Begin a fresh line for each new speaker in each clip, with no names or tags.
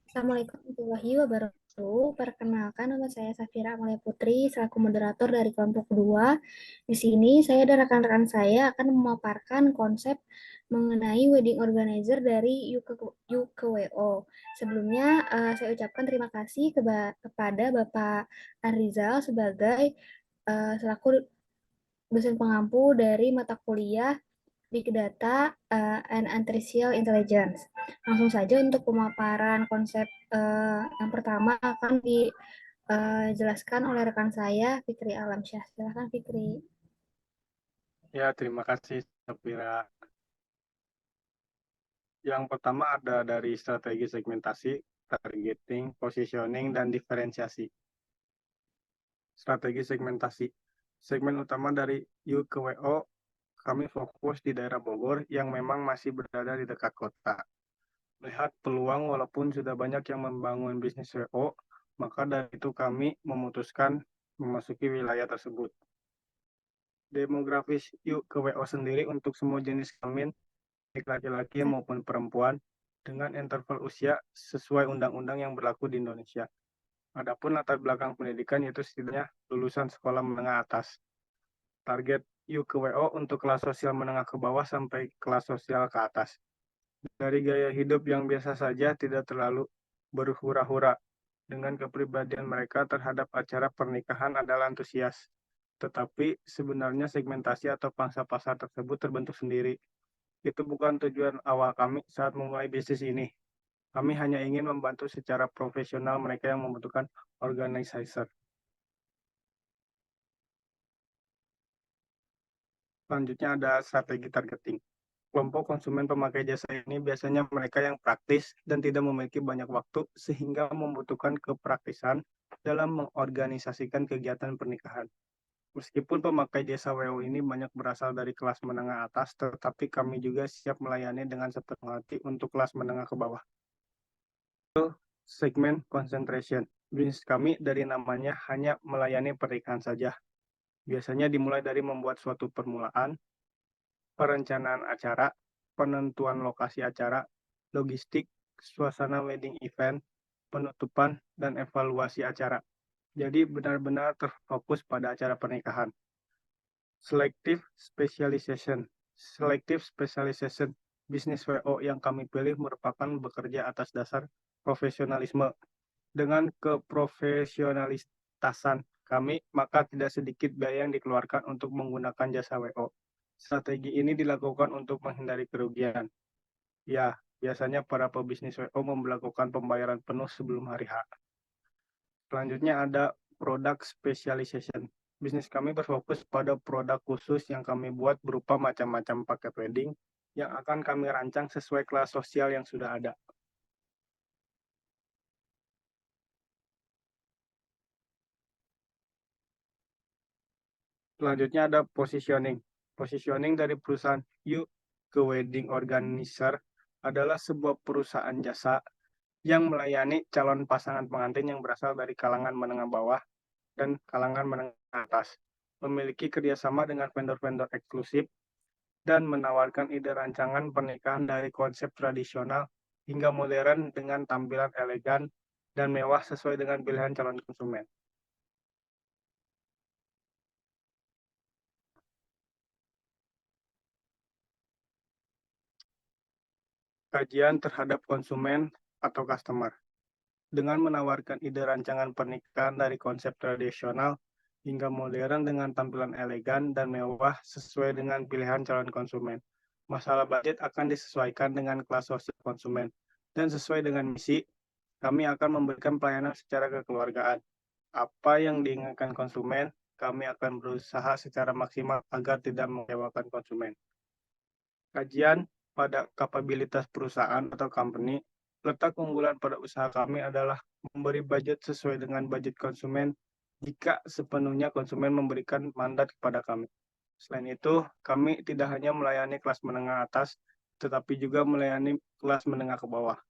Assalamualaikum warahmatullahi wabarakatuh. Perkenalkan, nama saya Safira Amalia Putri, selaku moderator dari kelompok kedua. Di sini saya dan rekan-rekan saya akan memaparkan konsep mengenai wedding organizer dari UKWO. Sebelumnya, saya ucapkan terima kasih kepada Bapak Arizal sebagai selaku dosen pengampu dari mata kuliah Big Data and Artificial Intelligence. Langsung saja untuk pemaparan konsep yang pertama akan dijelaskan oleh rekan saya, Fikri Alamsyah. Silakan Fikri.
Ya, terima kasih, Safira. Yang pertama ada dari strategi segmentasi, targeting, positioning, dan diferensiasi. Strategi segmentasi. Segmen utama dari U ke WO, kami fokus di daerah Bogor yang memang masih berada di dekat kota. Melihat peluang walaupun sudah banyak yang membangun bisnis WO, maka dari itu kami memutuskan memasuki wilayah tersebut. Demografis U ke WO sendiri untuk semua jenis kelamin, baik laki-laki maupun perempuan, dengan interval usia sesuai undang-undang yang berlaku di Indonesia. Adapun latar belakang pendidikan yaitu setidaknya lulusan sekolah menengah atas. Target UKWO untuk kelas sosial menengah ke bawah sampai kelas sosial ke atas. Dari gaya hidup yang biasa saja tidak terlalu berhura-hura. Dengan kepribadian mereka terhadap acara pernikahan adalah antusias. Tetapi sebenarnya segmentasi atau pangsa pasar tersebut terbentuk sendiri. Itu bukan tujuan awal kami saat memulai bisnis ini. Kami hanya ingin membantu secara profesional mereka yang membutuhkan organizer. Selanjutnya ada strategi targeting. Kelompok konsumen pemakai jasa ini biasanya mereka yang praktis dan tidak memiliki banyak waktu sehingga membutuhkan kepraktisan dalam mengorganisasikan kegiatan pernikahan. Meskipun pemakai jasa WO ini banyak berasal dari kelas menengah atas, tetapi kami juga siap melayani dengan sepenuh hati untuk kelas menengah ke bawah. Segmen concentration. Bisnis kami dari namanya hanya melayani pernikahan saja. Biasanya dimulai dari membuat suatu permulaan, perencanaan acara, penentuan lokasi acara, logistik, suasana wedding event, penutupan, dan evaluasi acara. Jadi benar-benar terfokus pada acara pernikahan. Selective specialization. Selective specialization. Bisnis WO yang kami pilih merupakan bekerja atas dasar profesionalisme. Dengan keprofesionalitasan kami, maka tidak sedikit biaya yang dikeluarkan untuk menggunakan jasa WO. Strategi ini dilakukan untuk menghindari kerugian. Ya, biasanya para pebisnis WO melakukan pembayaran penuh sebelum hari H. Selanjutnya ada product specialization. Bisnis kami berfokus pada produk khusus yang kami buat berupa macam-macam paket wedding yang akan kami rancang sesuai kelas sosial yang sudah ada. Selanjutnya ada positioning. Positioning dari perusahaan You ke Wedding Organizer adalah sebuah perusahaan jasa yang melayani calon pasangan pengantin yang berasal dari kalangan menengah bawah dan kalangan menengah atas. Memiliki kerjasama dengan vendor-vendor eksklusif dan menawarkan ide rancangan pernikahan dari konsep tradisional hingga modern dengan tampilan elegan dan mewah sesuai dengan pilihan calon konsumen. Kajian terhadap konsumen atau customer. Dengan menawarkan ide rancangan pernikahan dari konsep tradisional hingga modern dengan tampilan elegan dan mewah sesuai dengan pilihan calon konsumen. Masalah budget akan disesuaikan dengan kelas sosial konsumen. Dan sesuai dengan misi, kami akan memberikan pelayanan secara kekeluargaan. Apa yang diinginkan konsumen, kami akan berusaha secara maksimal agar tidak mengecewakan konsumen. Kajian pada kapabilitas perusahaan atau company, letak unggulan pada usaha kami adalah memberi budget sesuai dengan budget konsumen jika sepenuhnya konsumen memberikan mandat kepada kami. Selain itu, kami tidak hanya melayani kelas menengah atas, tetapi juga melayani kelas menengah ke bawah.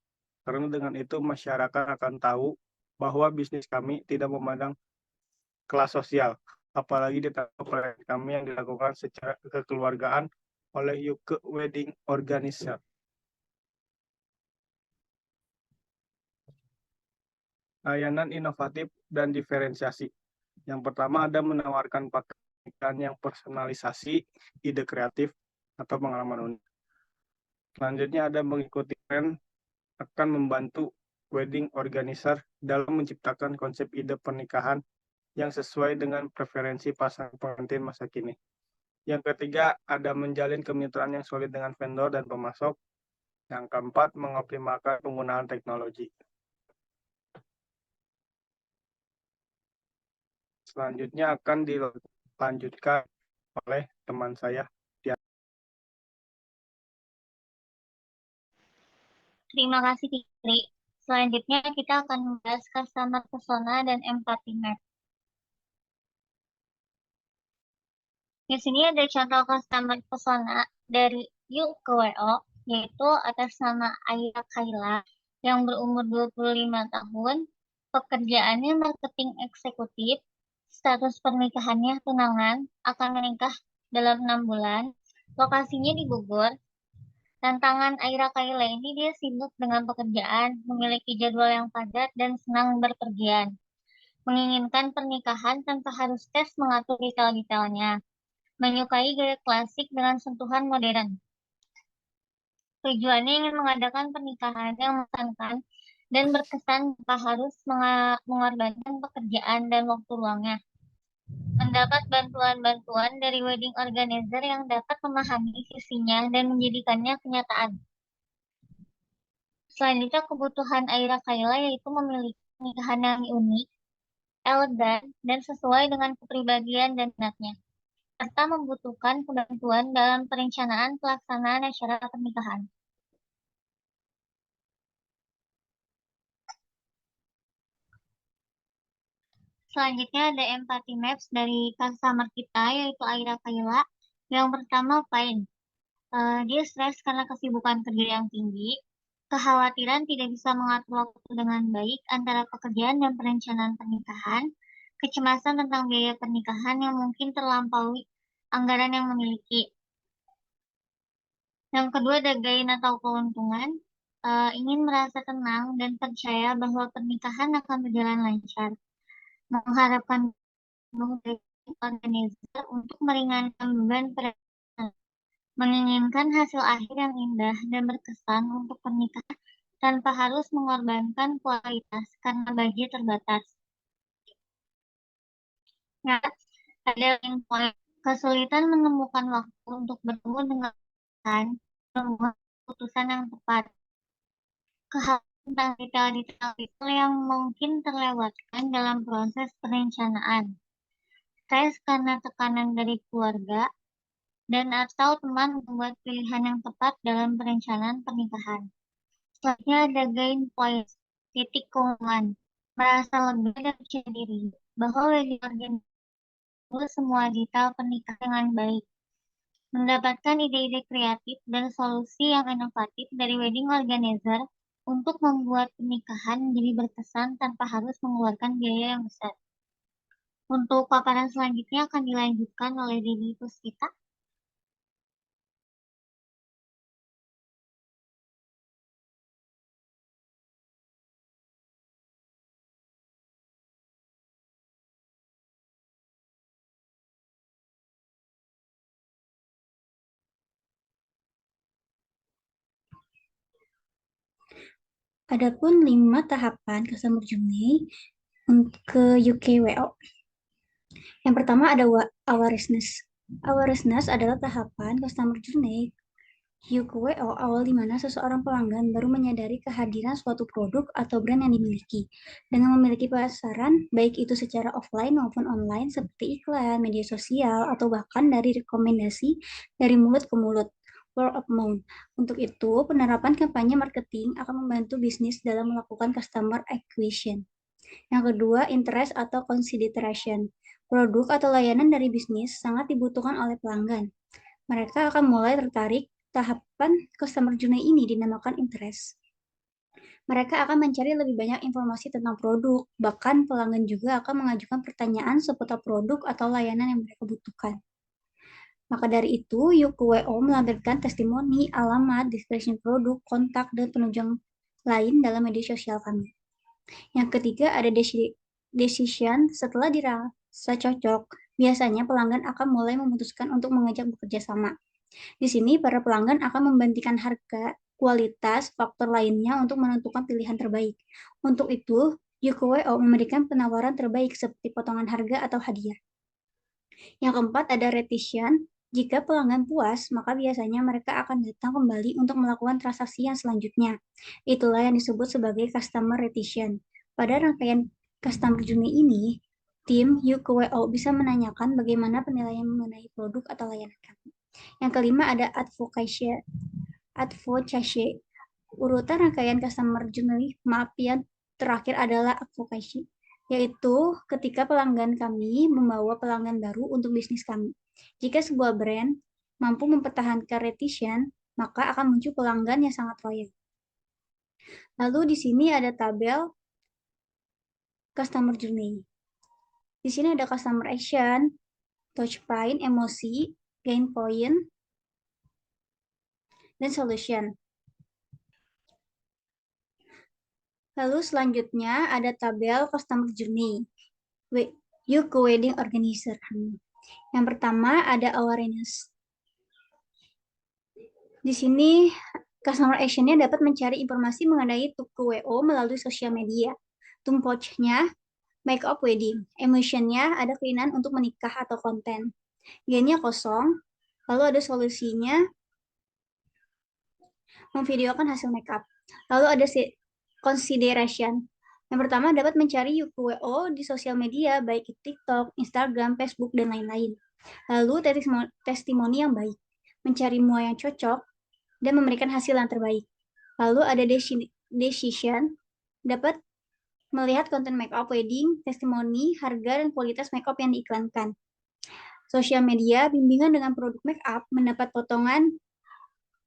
Karena dengan itu masyarakat akan tahu bahwa bisnis kami tidak memandang kelas sosial, apalagi di tahap kami yang dilakukan secara kekeluargaan oleh Yuke Wedding Organizer. layanan inovatif dan diferensiasi. Yang pertama ada menawarkan paket yang personalisasi, ide kreatif, atau pengalaman unik. Selanjutnya ada mengikuti tren akan membantu wedding organizer dalam menciptakan konsep ide pernikahan yang sesuai dengan preferensi pasangan pengantin masa kini. Yang ketiga, ada menjalin kemitraan yang solid dengan vendor dan pemasok. Yang keempat, mengoptimalkan penggunaan teknologi. Selanjutnya akan dilanjutkan oleh teman saya.
Terima kasih, Fitri. Selanjutnya kita akan membahas customer persona dan empathy map. Di sini ada contoh customer persona dari Yuk ke WO, yaitu atas nama Aira Kaila yang berumur 25 tahun, pekerjaannya marketing eksekutif, status pernikahannya tunangan, akan menikah dalam 6 bulan, lokasinya di Bogor. Tantangan Aira Kaila ini dia sibuk dengan pekerjaan, memiliki jadwal yang padat, dan senang berpergian. Menginginkan pernikahan tanpa harus tes mengatur detail-detailnya. Menyukai gaya klasik dengan sentuhan modern. Tujuannya ingin mengadakan pernikahan yang mengesankan dan berkesan tanpa harus mengorbankan pekerjaan dan waktu luangnya. Mendapat bantuan-bantuan dari wedding organizer yang dapat memahami visinya dan menjadikannya kenyataan. Selanjutnya kebutuhan Aira Kaila yaitu memiliki pernikahan yang unik, elegan, dan sesuai dengan kepribadian dan minatnya, serta membutuhkan bantuan dalam perencanaan pelaksanaan acara pernikahan. Selanjutnya ada empathy maps dari customer kita yaitu Aira Kaila. Yang pertama Pain. Dia stres karena kesibukan kerja yang tinggi, kekhawatiran tidak bisa mengatur waktu dengan baik antara pekerjaan dan perencanaan pernikahan, kecemasan tentang biaya pernikahan yang mungkin terlampaui anggaran yang memiliki. Yang kedua ada gain atau keuntungan, ingin merasa tenang dan percaya bahwa pernikahan akan berjalan lancar, mengharapkan organizer untuk meringankan beban pernikahan, menginginkan hasil akhir yang indah dan berkesan untuk pernikahan tanpa harus mengorbankan kualitas karena budget terbatas. Nah, ada yang poin kesulitan menemukan waktu untuk bertemu dengan membuat keputusan yang tepat. Tentang detail-detail yang mungkin terlewatkan dalam proses perencanaan. Stres karena tekanan dari keluarga dan atau teman membuat pilihan yang tepat dalam perencanaan pernikahan. Selanjutnya ada gain point, titik keuntungan. Merasa lega dan percaya diri bahwa wedding organizer semua detail pernikahan dengan baik. Mendapatkan ide-ide kreatif dan solusi yang inovatif dari wedding organizer untuk membuat pernikahan menjadi berkesan tanpa harus mengeluarkan biaya yang besar. Untuk paparan selanjutnya akan dilanjutkan oleh Dedi Puspita.
Adapun 5 tahapan customer journey ke UKWO. Yang pertama ada awareness. Awareness adalah tahapan customer journey UKWO awal di mana seseorang pelanggan baru menyadari kehadiran suatu produk atau brand yang dimiliki. Dengan memiliki pasaran, baik itu secara offline maupun online seperti iklan, media sosial, atau bahkan dari rekomendasi dari mulut ke mulut. Word of mouth. Untuk itu, penerapan kampanye marketing akan membantu bisnis dalam melakukan customer acquisition. Yang kedua, interest atau consideration. Produk atau layanan dari bisnis sangat dibutuhkan oleh pelanggan. Mereka akan mulai tertarik. Tahapan customer journey ini dinamakan interest. Mereka akan mencari lebih banyak informasi tentang produk, bahkan pelanggan juga akan mengajukan pertanyaan seputar produk atau layanan yang mereka butuhkan. Maka dari itu, UKWO melampirkan testimoni, alamat, deskripsi produk, kontak, dan penunjang lain dalam media sosial kami. Yang ketiga ada decision. Setelah dirasa cocok, biasanya pelanggan akan mulai memutuskan untuk mengajak bekerja sama. Di sini, para pelanggan akan membandingkan harga, kualitas, faktor lainnya untuk menentukan pilihan terbaik. Untuk itu, UKWO memberikan penawaran terbaik seperti potongan harga atau hadiah. Yang keempat ada retention. Jika pelanggan puas, maka biasanya mereka akan datang kembali untuk melakukan transaksi yang selanjutnya. Itulah yang disebut sebagai customer retention. Pada rangkaian customer journey ini, tim UKWO bisa menanyakan bagaimana penilaian mengenai produk atau layanan kami. Yang kelima ada advocacy. Advocacy. Urutan rangkaian customer journey, maaf yang terakhir adalah advocacy, yaitu ketika pelanggan kami membawa pelanggan baru untuk bisnis kami. Jika sebuah brand mampu mempertahankan retention, maka akan muncul pelanggan yang sangat loyal. Lalu di sini ada tabel customer journey. Di sini ada customer action, touch point, emosi, gain point, dan solution. Lalu selanjutnya ada tabel customer journey. Yuk ke wedding organizer. Yang pertama ada awareness. Di sini customer action-nya dapat mencari informasi mengenai Tuku WO melalui sosial media. Tumpoch-nya make up wedding. Emotion-nya ada keinginan untuk menikah atau konten. Gain-nya kosong. Lalu ada solusinya memvideokan hasil make up. Lalu ada consideration. Yang pertama dapat mencari UKWO di sosial media, baik itu TikTok, Instagram, Facebook, dan lain-lain. Lalu testimoni yang baik, mencari mua yang cocok, dan memberikan hasil yang terbaik. Lalu ada decision, dapat melihat konten makeup wedding, testimoni, harga, dan kualitas makeup yang diiklankan. Sosial media, bimbingan dengan produk makeup, mendapat potongan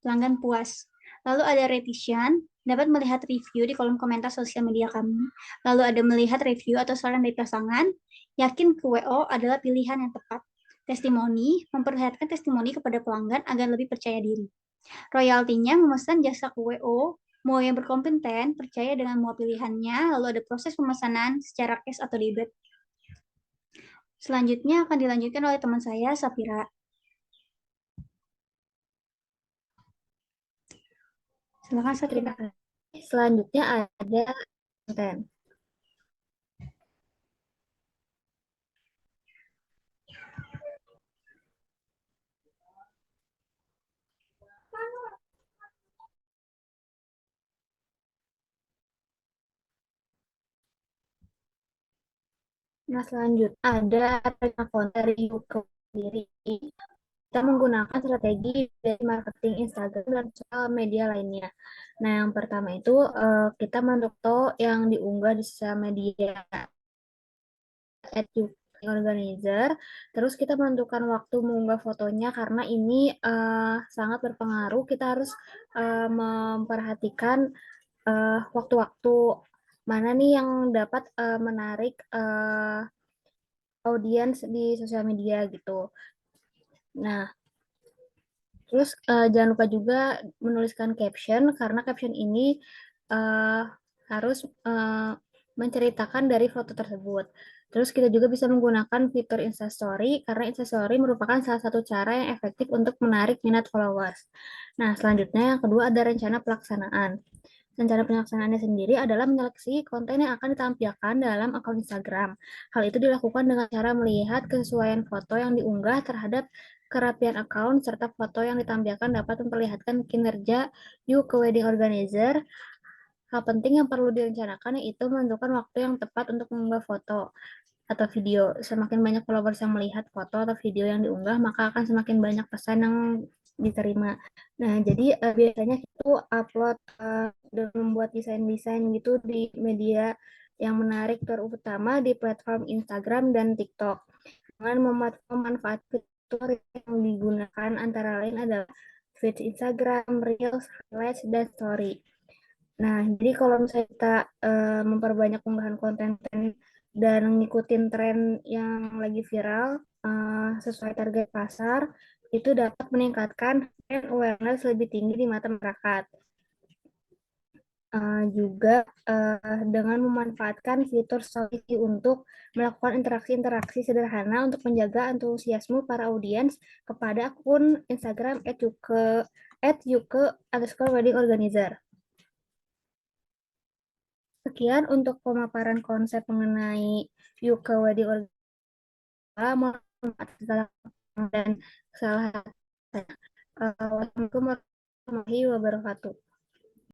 pelanggan puas. Lalu ada retention, dapat melihat review di kolom komentar sosial media kami. Lalu ada melihat review atau saran dari pasangan, yakin WO adalah pilihan yang tepat. Testimoni, memperlihatkan testimoni kepada pelanggan agar lebih percaya diri. Royaltinya memesan jasa WO, mau yang berkompeten, percaya dengan semua pilihannya, lalu ada proses pemesanan secara cash atau debit. Selanjutnya akan dilanjutkan oleh teman saya, Safira. Silakan, Safira.
Terima kasih. Selanjutnya ada konten. Nah, selanjutnya ada konten dari YouTube sendiri. Kita menggunakan strategi dari marketing Instagram dan sosial media lainnya. Nah, yang pertama itu kita menentukan yang diunggah di sosial media organizer. Terus kita menentukan waktu mengunggah fotonya karena ini sangat berpengaruh. Kita harus memperhatikan waktu-waktu mana nih yang dapat menarik audiens di sosial media gitu. Nah, terus jangan lupa juga menuliskan caption karena caption ini harus menceritakan dari foto tersebut. Terus kita juga bisa menggunakan fitur Instastory karena Instastory merupakan salah satu cara yang efektif untuk menarik minat followers. Nah, selanjutnya yang kedua ada rencana pelaksanaan. Rencana pelaksanaannya sendiri adalah menyeleksi konten yang akan ditampilkan dalam akun Instagram. Hal itu dilakukan dengan cara melihat kesesuaian foto yang diunggah terhadap kerapian akun, serta foto yang ditampilkan dapat memperlihatkan kinerja you ke wedding organizer. Hal penting yang perlu direncanakan yaitu menentukan waktu yang tepat untuk mengunggah foto atau video. Semakin banyak followers yang melihat foto atau video yang diunggah, maka akan semakin banyak pesan yang diterima. Nah, jadi biasanya itu upload dan membuat desain-desain gitu di media yang menarik terutama di platform Instagram dan TikTok. Dengan memanfaatkan fitur yang digunakan antara lain adalah feed Instagram, Reels, Highlights, dan Story. Nah, jadi kalau misalnya kita memperbanyak unggahan konten dan ngikutin tren yang lagi viral sesuai target pasar, itu dapat meningkatkan brand awareness lebih tinggi di mata masyarakat. juga dengan memanfaatkan fitur story untuk melakukan interaksi-interaksi sederhana untuk menjaga antusiasme para audiens kepada akun Instagram @yuke_wedding organizer. Sekian untuk pemaparan konsep mengenai Yuke Wedding Organizer. Mohon maaf segala dan kesalahan. Wassalamualaikum warahmatullahi wabarakatuh.